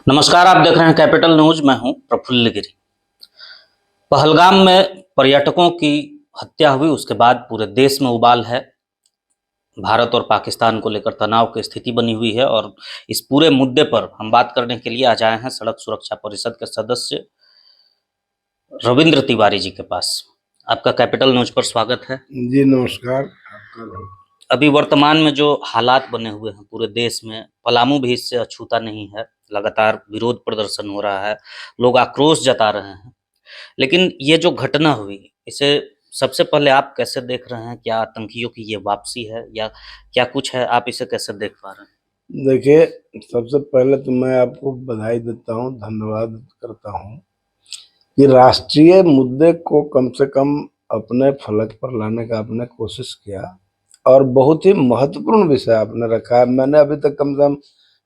नमस्कार। आप देख रहे हैं कैपिटल न्यूज। मैं हूं प्रफुल्ल गिरी। पहलगाम में पर्यटकों की हत्या हुई, उसके बाद पूरे देश में उबाल है। भारत और पाकिस्तान को लेकर तनाव की स्थिति बनी हुई है और इस पूरे मुद्दे पर हम बात करने के लिए आज आए हैं सड़क सुरक्षा परिषद के सदस्य रविंद्र तिवारी जी के पास। आपका कैपिटल न्यूज पर स्वागत है जी। नमस्कार। आपका भी। अभी वर्तमान में जो हालात बने हुए हैं पूरे देश में, पलामू भी इससे अछूता नहीं है। लगातार विरोध प्रदर्शन हो रहा है, लोग आक्रोश जता रहे हैं। लेकिन ये जो घटना हुई, इसे सबसे पहले आप कैसे देख रहे हैं? क्या आतंकियों की ये वापसी है या क्या कुछ है? आप इसे कैसे देख पा रहे हैं? देखिए, सबसे पहले तो मैं आपको बधाई देता हूँ, धन्यवाद करता हूँ कि राष्ट्रीय मुद्दे को कम से कम अपने फलक पर लाने का आपने कोशिश किया और बहुत ही महत्वपूर्ण विषय आपने रखा है। मैंने अभी तक कम से कम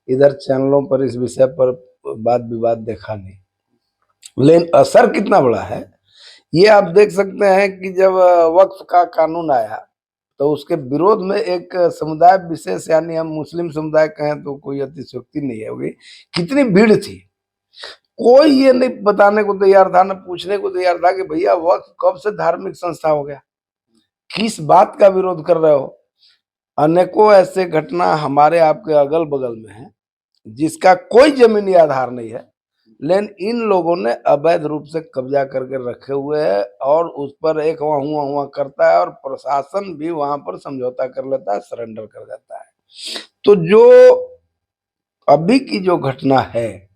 इधर चैनलों पर इस विषय पर वाद विवाद देखा नहीं, लेकिन असर कितना बड़ा है ये आप देख सकते हैं कि जब वक्फ का कानून आया तो उसके विरोध में एक समुदाय विशेष, यानी हम मुस्लिम समुदाय कहें तो कोई अतिशयोक्ति नहीं होगी, कितनी भीड़ थी। कोई ये नहीं बताने को तैयार था, न पूछने को तैयार था कि भैया वक्फ कब से धार्मिक संस्था हो गया, किस बात का विरोध कर रहे हो। अनेकों ऐसे घटना हमारे आपके अगल बगल में है जिसका कोई जमीनी आधार नहीं है, लेकिन इन लोगों ने अवैध रूप से कब्जा करके रखे हुए हैं और उस पर एक वहाँ हुआ करता है और प्रशासन भी वहां पर समझौता कर लेता है, सरेंडर कर देता है। तो जो अभी की जो घटना है,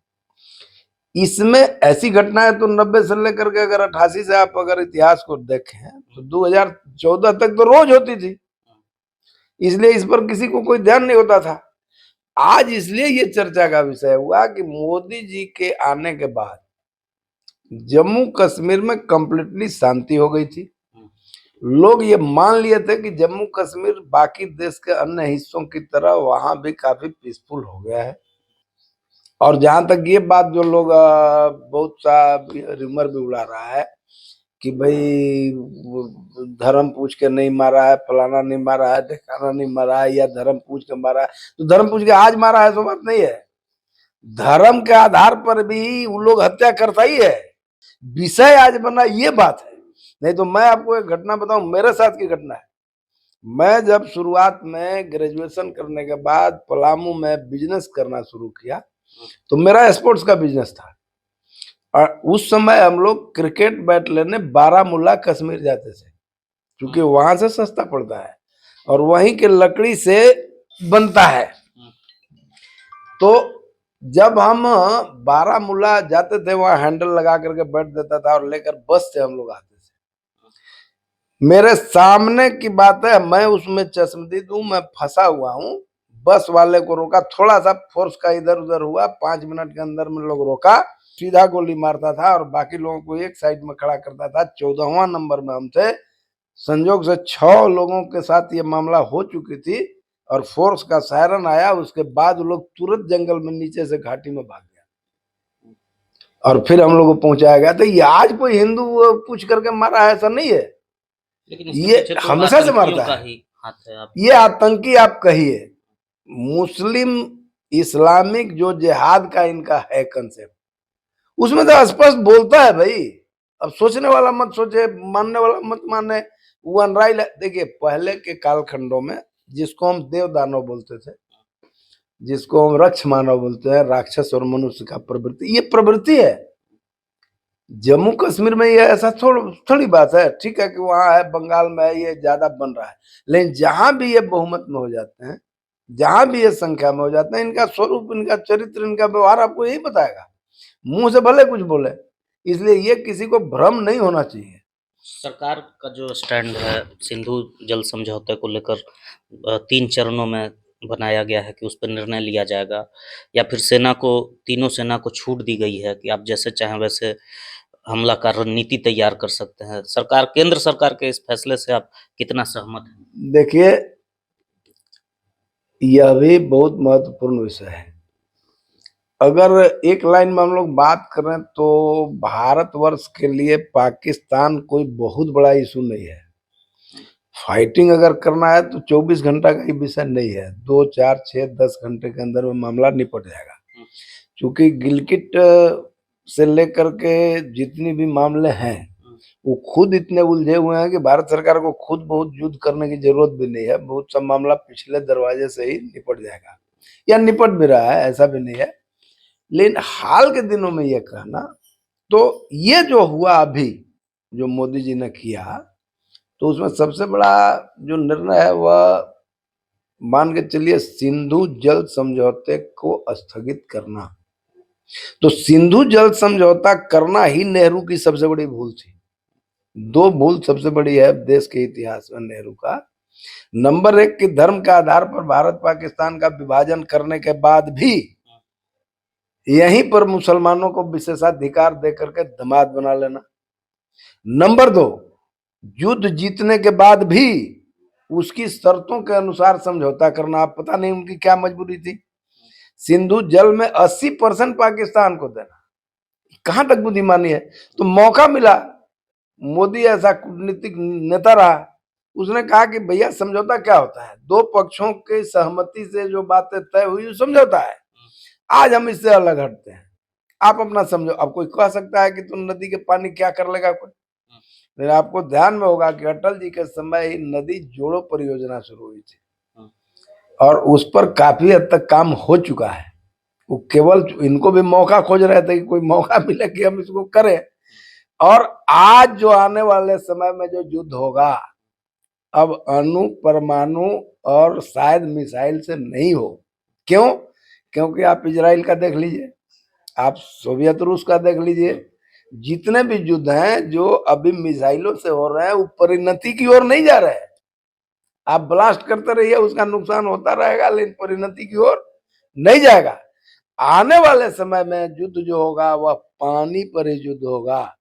इसमें ऐसी घटनाएं तो 90 से लेकर के अगर 88 से आप अगर इतिहास को देखें तो 2014 तक तो रोज होती थी, इसलिए इस पर किसी को कोई ध्यान नहीं होता था। आज इसलिए ये चर्चा का विषय हुआ कि मोदी जी के आने के बाद जम्मू कश्मीर में कंप्लीटली शांति हो गई थी। लोग ये मान लिए थे कि जम्मू कश्मीर बाकी देश के अन्य हिस्सों की तरह वहां भी काफी पीसफुल हो गया है। और जहां तक ये बात जो लोग बहुत सा रिमर भी उड़ा रहा है कि भाई धर्म पूछ के नहीं मारा है, फलाना नहीं मारा है, ढिकाना नहीं मारा है, या धर्म पूछ के मारा है, तो धर्म पूछ के आज मारा है तो बात नहीं है। धर्म के आधार पर भी वो लोग हत्या करता ही है। विषय आज बना ये बात है। नहीं तो मैं आपको एक घटना बताऊं, मेरे साथ की घटना है। मैं जब शुरुआत में ग्रेजुएशन करने के बाद पलामू में बिजनेस करना शुरू किया तो मेरा स्पोर्ट्स का बिजनेस था और उस समय हम लोग क्रिकेट बैट लेने बारामूला कश्मीर जाते थे, क्योंकि वहां से सस्ता पड़ता है और वहीं के लकड़ी से बनता है। तो जब हम बारामूला जाते थे, वहां हैंडल लगा करके बैठ देता था और लेकर बस से हम लोग आते थे। मेरे सामने की बात है, मैं उसमें चश्मदीद हूं, मैं फंसा हुआ हूं। बस वाले को रोका, थोड़ा सा फोर्स का इधर उधर हुआ, 5 मिनट के अंदर में लोग रोका, सीधा गोली मारता था और बाकी लोगों को एक साइड में खड़ा करता था। 14वां नंबर में हम थे। संजोग से 6 लोगों के साथ ये मामला हो चुकी थी और फोर्स का सायरन आया। उसके बाद लोग तुरंत जंगल में नीचे से घाटी में भाग गया और फिर हम लोग को पहुंचाया गया। तो ये आज कोई हिंदू पूछ करके मारा है ऐसा नहीं है, लेकिन ये तो हमेशा से मारता का है। ही हाथ है। आप ये आतंकी आप कहिए, मुस्लिम इस्लामिक जो जिहाद का इनका है कंसेप्ट, उसमें तो स्पष्ट बोलता है भाई। अब सोचने वाला मत सोचे, मानने वाला मत माने, वो अनराइल है। देखिए, पहले के कालखंडों में जिसको हम देव दानव बोलते थे, जिसको हम रक्ष मानव बोलते हैं, राक्षस और मनुष्य का प्रवृत्ति, ये प्रवृत्ति है। जम्मू कश्मीर में ये ऐसा थोड़ी बात है। ठीक है कि वहां है, बंगाल में है, ये ज्यादा बन रहा है, लेकिन जहां भी ये बहुमत में हो जाते हैं, जहां भी ये संख्या में हो जाते हैं, इनका स्वरूप, इनका चरित्र, इनका व्यवहार आपको यही बताएगा। मुंह से भले कुछ बोले, इसलिए ये किसी को भ्रम नहीं होना चाहिए। सरकार का जो स्टैंड है सिंधु जल समझौते को लेकर 3 चरणों में बनाया गया है कि उस पर निर्णय लिया जाएगा, या फिर सेना को, तीनों सेना को छूट दी गई है कि आप जैसे चाहें वैसे हमला का रणनीति तैयार कर सकते हैं। सरकार, केंद्र सरकार के इस फैसले से आप कितना सहमत हैं? देखिए, यह भी बहुत महत्वपूर्ण विषय है। अगर एक लाइन में हम लोग बात करें तो भारतवर्ष के लिए पाकिस्तान कोई बहुत बड़ा इशू नहीं है। फाइटिंग अगर करना है तो 24 घंटा का ही विषय नहीं है, 2, 4, 6, 10 घंटे के अंदर में मामला निपट जाएगा। क्योंकि गिलगिट से लेकर के जितनी भी मामले हैं वो खुद इतने उलझे हुए हैं कि भारत सरकार को खुद बहुत युद्ध करने की जरूरत भी नहीं है। बहुत सा मामला पिछले दरवाजे से ही निपट जाएगा या निपट भी रहा है, ऐसा भी नहीं है। लेकिन हाल के दिनों में ये कहना, तो ये जो हुआ अभी जो मोदी जी ने किया, तो उसमें सबसे बड़ा जो निर्णय है वह मान के चलिए सिंधु जल समझौते को स्थगित करना। तो सिंधु जल समझौता करना ही नेहरू की सबसे बड़ी भूल थी। दो भूल सबसे बड़ी है देश के इतिहास में नेहरू का। नंबर एक कि धर्म के आधार पर भारत पाकिस्तान का विभाजन करने के बाद भी यहीं पर मुसलमानों को विशेषाधिकार देकर के दामाद बना लेना। नंबर दो, युद्ध जीतने के बाद भी उसकी शर्तों के अनुसार समझौता करना। आप पता नहीं उनकी क्या मजबूरी थी। सिंधु जल में 80% पाकिस्तान को देना, कहां तक बुद्धिमानी है। तो मौका मिला, मोदी ऐसा कूटनीतिक नेता रहा, उसने कहा कि भैया समझौता क्या होता है, दो पक्षों की सहमति से जो बातें तय हुई समझौता है, आज हम इससे अलग हटते हैं, आप अपना समझो। अब कोई कह सकता है कि तुम नदी के पानी क्या कर लेगा कोई, लेकिन आपको ध्यान में होगा कि अटल जी के समय ही नदी जोड़ो परियोजना शुरू हुई थी और उस पर काफी हद तक काम हो चुका है। वो केवल इनको भी मौका खोज रहे थे कि कोई मौका मिले कि हम इसको करें। और आज जो आने वाले समय में जो युद्ध होगा, अब अणु परमाणु और शायद मिसाइल से नहीं हो। क्यों? क्योंकि आप इजराइल का देख लीजिए, आप सोवियत रूस का देख लीजिए, जितने भी युद्ध हैं जो अभी मिसाइलों से हो रहे हैं वो परिणति की ओर नहीं जा रहे हैं। आप ब्लास्ट करते रहिए, उसका नुकसान होता रहेगा, लेकिन परिणति की ओर नहीं जाएगा। आने वाले समय में युद्ध जो होगा वह पानी पर ही युद्ध होगा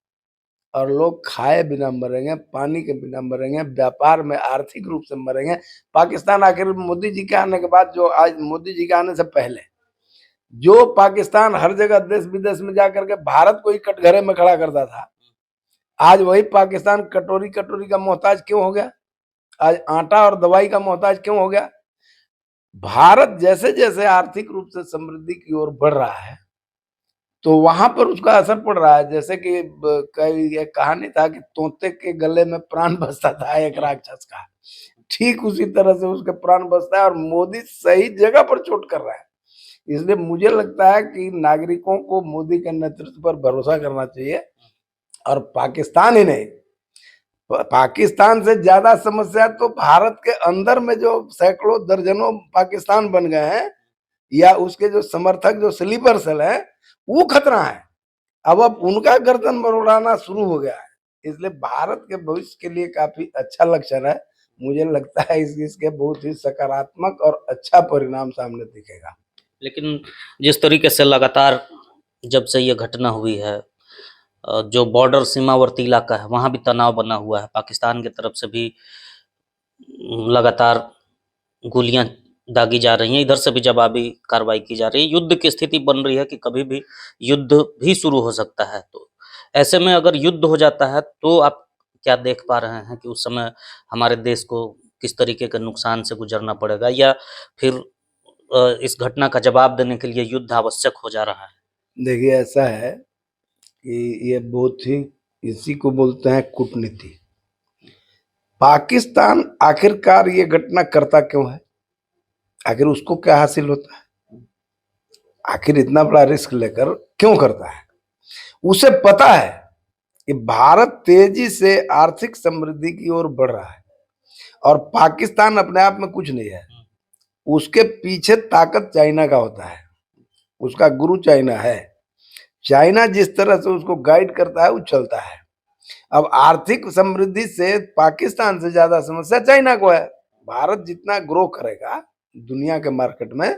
और लोग खाए बिना मरेंगे, पानी के बिना मरेंगे, व्यापार में आर्थिक रूप से मरेंगे। पाकिस्तान आखिर मोदी जी के आने के बाद, जो आज मोदी जी के आने से पहले जो पाकिस्तान हर जगह देश विदेश में जाकर के भारत को ही कटघरे में खड़ा करता था, आज वही पाकिस्तान कटोरी कटोरी का मोहताज क्यों हो गया? आज आटा और दवाई का मोहताज क्यों हो गया? भारत जैसे जैसे आर्थिक रूप से समृद्धि की ओर बढ़ रहा है तो वहां पर उसका असर पड़ रहा है। जैसे कि कई एक कहानी था कि तोते के गले में प्राण बसता था एक राक्षस का, ठीक उसी तरह से उसके प्राण बसता है और मोदी सही जगह पर चोट कर रहा है। इसलिए मुझे लगता है कि नागरिकों को मोदी के नेतृत्व पर भरोसा करना चाहिए और पाकिस्तान ही नहीं, पाकिस्तान से ज्यादा समस्या तो भारत के अंदर में जो सैकड़ों दर्जनों पाकिस्तान बन गए हैं या उसके जो समर्थक जो स्लीपर सेल है वो खतरा है। अब उनका गर्दन मरोड़ाना शुरू हो गया है। इसलिए भारत के भविष्य के लिए काफी अच्छा लक्षण है। मुझे लगता है इसके बहुत ही सकारात्मक और अच्छा परिणाम सामने दिखेगा। लेकिन जिस तरीके से लगातार जब से ये घटना हुई है, जो बॉर्डर सीमावर्ती इलाका है वहाँ भी तनाव बना हुआ है, पाकिस्तान की तरफ से भी लगातार गोलियां दागी जा रही हैं, इधर से भी जवाबी कार्रवाई की जा रही है, युद्ध की स्थिति बन रही है कि कभी भी युद्ध भी शुरू हो सकता है। तो ऐसे में अगर युद्ध हो जाता है तो आप क्या देख पा रहे हैं कि उस समय हमारे देश को किस तरीके के नुकसान से गुजरना पड़ेगा, या फिर इस घटना का जवाब देने के लिए युद्ध आवश्यक हो जा रहा है? देखिए ऐसा है कि ये बहुत ही, इसी को बोलते हैं कूटनीति। पाकिस्तान आखिरकार ये घटना करता क्यों है? आखिर उसको क्या हासिल होता है? आखिर इतना बड़ा रिस्क लेकर क्यों करता है? उसे पता है कि भारत तेजी से आर्थिक समृद्धि की ओर बढ़ रहा है और पाकिस्तान अपने आप में कुछ नहीं है। उसके पीछे ताकत चाइना का होता है, उसका गुरु चाइना है। चाइना जिस तरह से उसको गाइड करता है वो चलता है। अब आर्थिक समृद्धि से पाकिस्तान से ज्यादा समस्या चाइना को है। भारत जितना ग्रो करेगा दुनिया के मार्केट में,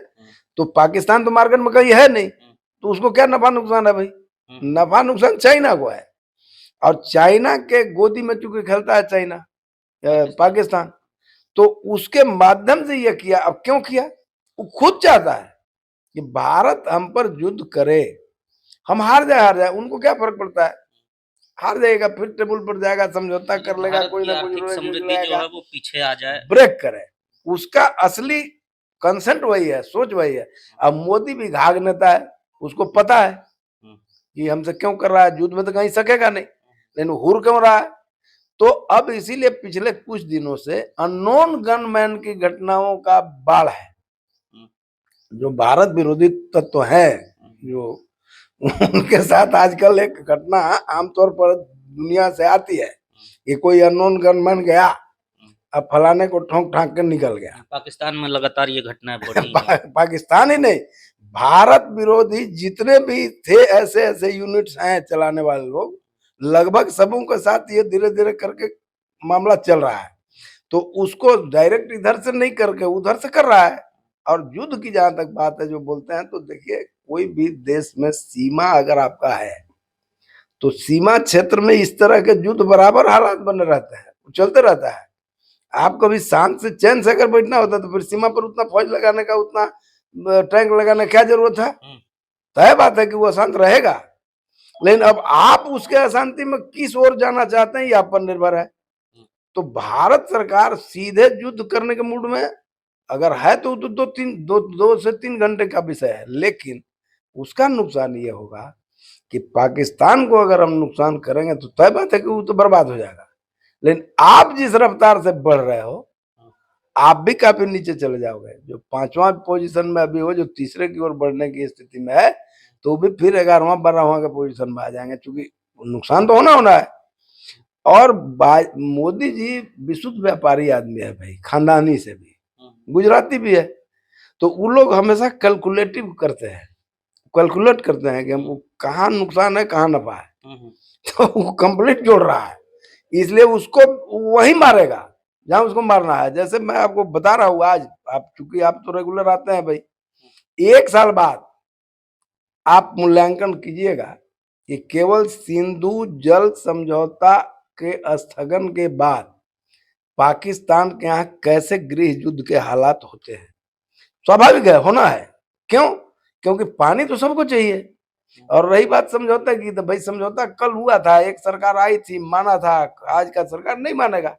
तो पाकिस्तान तो मार्केट में कहीं है नहीं, तो उसको क्या नफा नुकसान है भाई? नफा नुकसान चाइना को है। और चाइना के गोदी में चूंकि खेलता है चाइना, पाकिस्तान, तो उसके माध्यम से यह किया। अब क्यों किया? वो खुद चाहता है कि भारत हम पर युद्ध करे, हम हार जाए, उनको क्या फर्क पड़ता है? हार जाएगा, फिर टेबल पर जाएगा, समझौता कर लेगा, कोई ना कोई समृद्धि जो है वो पीछे आ जाए, ब्रेक करे। उसका असली कंसेंट वही है, सोच वही है। अब मोदी भी घाघ नेता है, उसको पता है हम्म, कि हमसे क्यों कर रहा है, युद्ध में तो कहीं सकेगा नहीं, लेकिन हुर क्यों रहा है। तो अब इसीलिए पिछले कुछ दिनों से अननोन गनमैन की घटनाओं का बाढ़ है। हम्म, जो भारत विरोधी तत्व है, जो उनके साथ आजकल एक घटना आमतौर पर दुनिया से आती है कि कोई अननोन गनमैन गया, अब फलाने को ठोंक ठाक के निकल गया। पाकिस्तान में लगातार ये घटनाएं बढ़ी हैं। पाकिस्तान ही नहीं, भारत विरोधी जितने भी थे ऐसे ऐसे यूनिट्स हैं चलाने वाले लोग, लगभग सबों के साथ ये धीरे धीरे करके मामला चल रहा है। तो उसको डायरेक्ट इधर से नहीं करके उधर से कर रहा है। और युद्ध की जहां तक बात है जो बोलते हैं, तो देखिए कोई भी देश में सीमा अगर आपका है तो सीमा क्षेत्र में इस तरह के युद्ध बराबर हालात बने रहते हैं, चलते रहता है। आप कभी शांत से चैन से अगर बैठना होता तो फिर सीमा पर उतना फौज लगाने का, उतना टैंक लगाने की क्या जरूरत है। तय बात है कि वो अशांत रहेगा, लेकिन अब आप उसके अशांति में किस ओर जाना चाहते हैं ये आप पर निर्भर है। तो भारत सरकार सीधे युद्ध करने के मूड में अगर है तो दो से तीन घंटे का विषय है, लेकिन उसका नुकसान ये होगा कि पाकिस्तान को अगर हम नुकसान करेंगे तो तय बात है कि वो तो बर्बाद हो जाएगा। लेकिन आप जिस रफ्तार से बढ़ रहे हो आप भी काफी नीचे चले जाओगे। जो 5वां पोजीशन में अभी हो, जो तीसरे की ओर बढ़ने की स्थिति में है, तो भी फिर 11वां 12वां के पोजीशन में आ जाएंगे, क्योंकि नुकसान तो होना होना है। और मोदी जी विशुद्ध व्यापारी आदमी है भाई, खानदानी से भी, गुजराती भी है। तो वो लोग हमेशा कैलकुलेटिव करते हैं, कैलकुलेट करते हैं कि हमको कहाँ नुकसान है कहाँ नफा है। तो वो कंप्लीट जोड़ रहा है, इसलिए उसको वही मारेगा जहां उसको मारना है। जैसे मैं आपको बता रहा हूँ आज, आप चूंकि आप तो रेगुलर आते हैं भाई, 1 साल बाद आप मूल्यांकन कीजिएगा कि केवल सिंधु जल समझौता के स्थगन के बाद पाकिस्तान के यहाँ कैसे गृह युद्ध के हालात होते हैं। स्वाभाविक है, होना है। क्यों? क्योंकि पानी तो सबको चाहिए। और रही बात समझौता की, तो भाई समझौता कल हुआ था, एक सरकार आई थी, माना था, आज का सरकार नहीं मानेगा।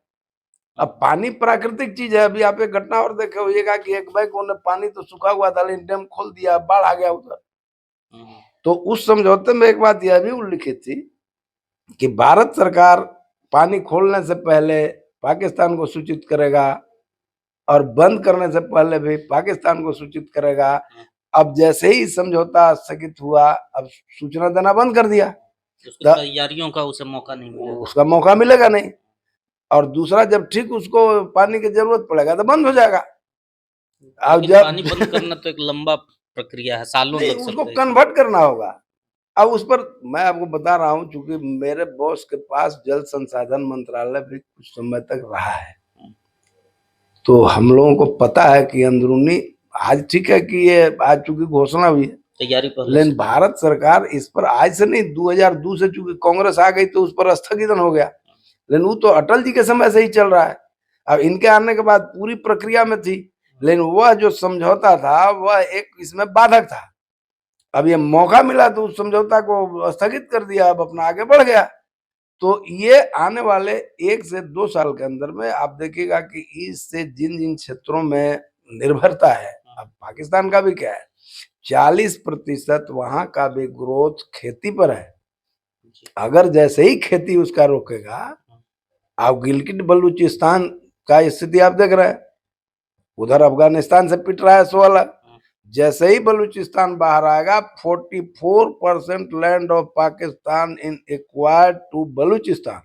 अब पानी प्राकृतिक चीज है। अभी आप एक घटना और देखे होइएगा कि एक भाई को पानी तो सूखा हुआ था लेकिन डैम खोल दिया, बाढ़ आ गया उधर। तो उस समझौते में एक बात यह भी उल्लिखित थी कि भारत सरकार पानी खोलने से पहले पाकिस्तान को सूचित करेगा और बंद करने से पहले भी पाकिस्तान को सूचित करेगा। अब जैसे ही समझौता स्थगित हुआ, अब सूचना देना बंद कर दिया, उसकी तैयारियों का उसे मौका नहीं मिलेगा, उसका मौका मिलेगा नहीं। और दूसरा, जब ठीक उसको पानी की जरूरत पड़ेगा तो बंद हो जाएगा। अब जब पानी बंद करना तो एक लंबा प्रक्रिया है, सालों लग सकते उसको हैं। कन्वर्ट करना होगा। अब उस पर मैं आपको बता रहा हूं, चूंकि मेरे बॉस के पास जल संसाधन मंत्रालय भी कुछ समय तक रहा है, तो हम लोगों को पता है कि अंदरूनी, आज ठीक है कि ये आज चूंकि घोषणा हुई है, तैयारी पहले लेकिन भारत सरकार इस पर आज से नहीं, 2002 से चूंकि कांग्रेस आ गई तो उस पर स्थगित हो गया, लेकिन वो तो अटल जी के समय से ही चल रहा है। अब इनके आने के बाद पूरी प्रक्रिया में थी, लेकिन वह जो समझौता था वह एक इसमें बाधक था। अब ये मौका मिला तो उस समझौता को स्थगित कर दिया, अब अपना आगे बढ़ गया। तो ये आने वाले 1 से 2 साल के अंदर में आप देखिएगा कि इससे जिन जिन क्षेत्रों में निर्भरता है, अब पाकिस्तान का भी क्या है, 40% वहां का भी ग्रोथ खेती पर है। अगर जैसे ही खेती उसका रोकेगा, आप गिलगिट बलूचिस्तान का स्थिति आप देख रहे हैं, उधर अफगानिस्तान से पिट रहा है 16। जैसे ही बलूचिस्तान बाहर आएगा, 44% land of Pakistan in acquired to Balochistan.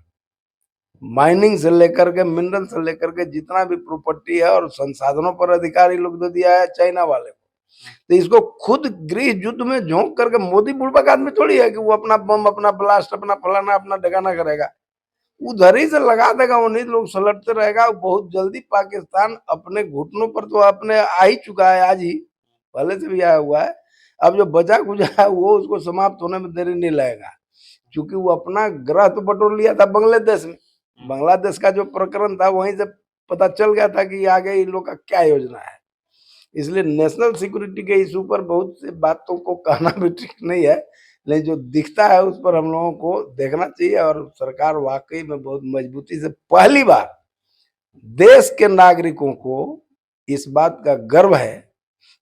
Mining से लेकर के मिनरल से लेकर के जितना भी प्रॉपर्टी है और संसाधनों पर अधिकार लोग दे दिया है चाइना वाले को। तो इसको खुद गृह युद्ध में झोंक करके, मोदी बुड़बक आदमी थोड़ी है कि वो अपना बम, अपना ब्लास्ट, अपना फलाना, अपना डगाना करेगा, उधर ही से लगा देगा, उन्हीं लोग सलटते रहेगा। बहुत जल्दी पाकिस्तान अपने घुटनों पर तो अपने आ ही चुका है, आज ही पहले से भी आया हुआ है। अब जो बचा खुचा है वो उसको समाप्त होने में देरी नहीं लगेगा, क्योंकि वो अपना ग्रह तो बटोर लिया था बांग्लादेश में। बांग्लादेश का जो प्रकरण था वहीं से पता चल गया था कि आगे इन लोग का क्या योजना है। इसलिए नेशनल सिक्योरिटी के इशू पर बहुत सी बातों को कहना भी ठीक नहीं है, लेकिन जो दिखता है उस पर हम लोगों को देखना चाहिए। और सरकार वाकई में बहुत मजबूती से, पहली बार देश के नागरिकों को इस बात का गर्व है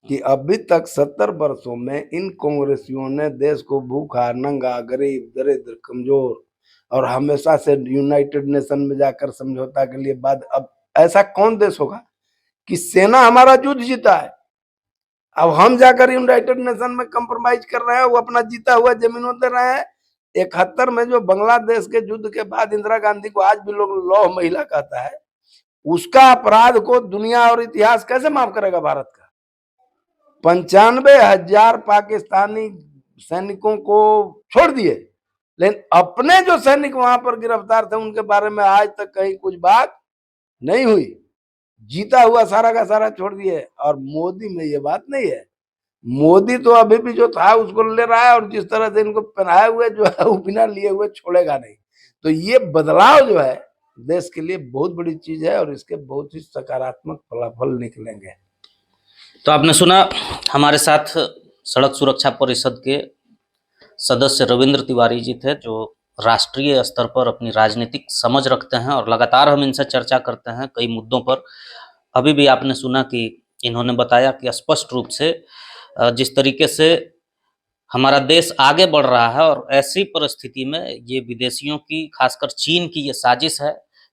कि अभी तक 70 वर्षों में इन कांग्रेसियों ने देश को भूखा, नंगा, गरीब, दरिद्र, कमजोर और हमेशा से यूनाइटेड नेशन में जाकर समझौता के लिए बाद, अब ऐसा कौन देश होगा कि सेना हमारा युद्ध जीता है, अब हम जाकर यूनाइटेड नेशन में कंप्रोमाइज कर रहे हैं, वो अपना जीता हुआ जमीनों दे रहे हैं। 71 में जो बांग्लादेश के युद्ध के बाद इंदिरा गांधी को आज भी लोग लौह महिला कहता है, उसका अपराध को दुनिया और इतिहास कैसे माफ करेगा भारत का? 95,000 पाकिस्तानी सैनिकों को छोड़ दिए, लेकिन अपने जो सैनिक वहां पर गिरफ्तार थे उनके बारे में आज तक कहीं कुछ बात नहीं हुई। जीता हुआ सारा का सारा छोड़ दिए। और मोदी में ये बात नहीं है, मोदी तो अभी भी जो था उसको ले रहा है, और जिस तरह से इनको पहनाए हुए जो है वो बिना लिए हुए छोड़ेगा नहीं। तो ये बदलाव जो है देश के लिए बहुत बड़ी चीज है, और इसके बहुत ही सकारात्मक फलाफल निकलेंगे। तो आपने सुना, हमारे साथ सड़क सुरक्षा परिषद के सदस्य रविंद्र तिवारी जी थे, जो राष्ट्रीय स्तर पर अपनी राजनीतिक समझ रखते हैं और लगातार हम इनसे चर्चा करते हैं कई मुद्दों पर। अभी भी आपने सुना कि इन्होंने बताया कि स्पष्ट रूप से जिस तरीके से हमारा देश आगे बढ़ रहा है, और ऐसी परिस्थिति में ये विदेशियों की, खासकर चीन की ये साजिश है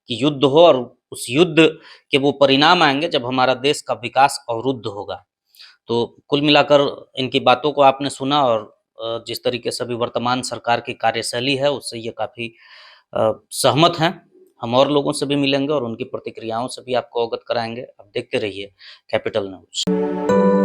कि युद्ध हो, और उस युद्ध के वो परिणाम आएंगे जब हमारा देश का विकास अवरुद्ध होगा। तो कुल मिलाकर इनकी बातों को आपने सुना, और जिस तरीके से अभी वर्तमान सरकार की कार्यशैली है उससे ये काफ़ी सहमत हैं। हम और लोगों से भी मिलेंगे और उनकी प्रतिक्रियाओं से भी आपको अवगत कराएंगे। आप देखते रहिए कैपिटल न्यूज।